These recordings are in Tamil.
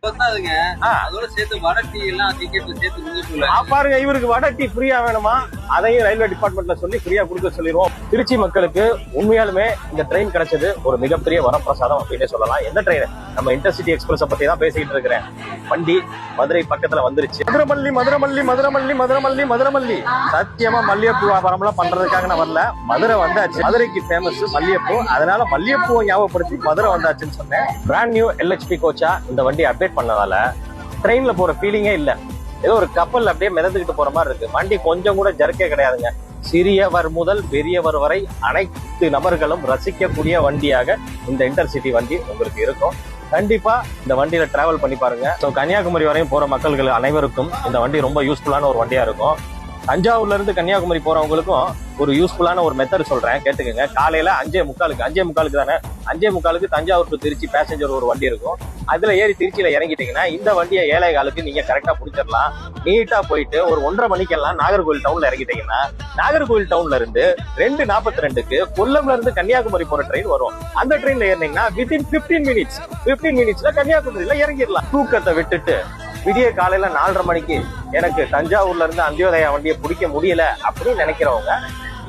அதோட சேர்த்து வடை டீ எல்லாம் டிக்கெட்ல சேர்த்து கொடுக்க சொல்லுங்க. பாருங்க, இவருக்கு வடை டீ ஃப்ரீயா வேணுமா, அதையும் ரயில்வே டிபார்ட்மெண்ட்ல சொல்லி ஃப்ரீயா கொடுக்க சொல்லிடுவோம். திருச்சி மக்களுக்கு உண்மையாலுமே இந்த ட்ரெயின் கிடைச்சது ஒரு மிகப்பெரிய வரப்பிரசாதம் அப்படின்னு சொல்லலாம். எந்த ட்ரெயின்? நம்ம இன்டர்சிட்டி எக்ஸ்பிரஸ் பத்தி தான் பேசிக்கிட்டு இருக்கிறேன். வண்டி மதுரை பக்கத்துல வந்துருச்சு. மதுரமல்லி மதுரமல்லி மதுரமல்லி மதுரமல்லி மதுரமல்லி. சத்தியமா மல்லிகைப்பூ வியாபாரம் எல்லாம் பண்றதுக்காக நான் வரல. மதுரை வந்தாச்சு. மதுரைக்கு ஃபேமஸ் மல்லிகைப்பூ. அதனால மல்லிகைப்பூவை ஞாபகப்படுத்தி மதுரை வந்தாச்சுன்னு சொன்னேன். பிராண்ட் நியூ LHP கோச்சா இந்த வண்டி அப்டேட் பண்ணதால ட்ரெயின்ல போற ஃபீலிங்கே இல்ல. ஏதோ ஒரு கப்பல் அப்படியே மிதந்துகிட்டு போற மாதிரி இருக்கு. வண்டி கொஞ்சம் கூட ஜர்க்கே கிடையாதுங்க. சிறியவர் முதல் பெரியவர் வரை அனைத்து நபர்களும் ரசிக்கக்கூடிய வண்டியாக இந்த இன்டர்சிட்டி வண்டி உங்களுக்கு இருக்கும். கண்டிப்பா இந்த வண்டியில டிராவல் பண்ணி பாருங்க. ஸோ கன்னியாகுமரி வரையும் போற மக்கள்கள் அனைவருக்கும் இந்த வண்டி ரொம்ப யூஸ்ஃபுல்லான ஒரு வண்டியா இருக்கும். தஞ்சாவூர்ல இருந்து கன்னியாகுமரி போறவங்களுக்கும் ஒரு யூஸ்ஃபுல்லான ஒரு மெத்தட் சொல்றேன், கேட்டுக்கங்க. காலையில 5:45 தானே, 5:45 தஞ்சாவூர் டு திருச்சி பேசஞ்சர் ஒரு வண்டி இருக்கும். அதுல ஏறி திருச்சியில இறங்கிட்டீங்கன்னா இந்த வண்டியை 7:15 நீங்க கரெக்டா பிடிச்சிடலாம். நீட்டா போயிட்டு ஒரு 1:30 மணிக்கெல்லாம் நாகர்கோவில் டவுன்ல இறங்கிட்டீங்கன்னா நாகர்கோவில் டவுன்ல இருந்து 2:42க்கு கொல்லம்ல இருந்து கன்னியாகுமரி போற ட்ரெயின் வரும். அந்த ட்ரெயின்ல ஏறினீங்கன்னா வித்தின் 15 மினிட்ஸ்ல கன்னியாகுமரியில இறங்கிடலாம். தூக்கத்தை விட்டுட்டு விடிய காலையில 4:30 மணிக்கு எனக்கு தஞ்சாவூர்ல இருந்து அந்தியோதயா வண்டியை பிடிக்க முடியல அப்படின்னு நினைக்கிறவங்க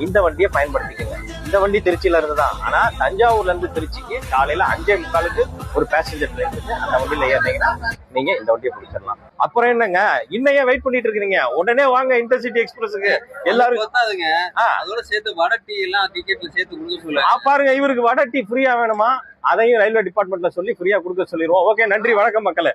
இந்த வண்டியை பயன்படுத்திக்கங்க. இந்த வண்டி திருச்சியில இருந்துதான், ஆனா தஞ்சாவூர்ல இருந்து திருச்சிக்கு காலையில 5:45க்கு ஒரு பேசஞ்சர் ட்ரெயின் இருக்கு. அந்த வண்டியில ஏறினீங்கன்னா நீங்க இந்த வண்டியை பிடிச்சிடலாம். அப்புறம் என்னங்க, இன்னையே வெயிட் பண்ணிட்டு இருக்கீங்க? உடனே வாங்க இன்டர்சிட்டி எக்ஸ்பிரஸுக்கு. எல்லாரும் அதோட சேர்த்து வடை டீ எல்லாம் டிக்கெட்ல சேர்த்து கொடுக்க சொல்லுங்க. பாருங்க, இவருக்கு வடை டீ ஃப்ரீயா வேணுமா, அதையும் ரயில்வே டிபார்ட்மெண்ட்ல சொல்லி ஃப்ரீயா கொடுக்க சொல்லிடுவோம். ஓகே, நன்றி, வணக்கம் மக்களே.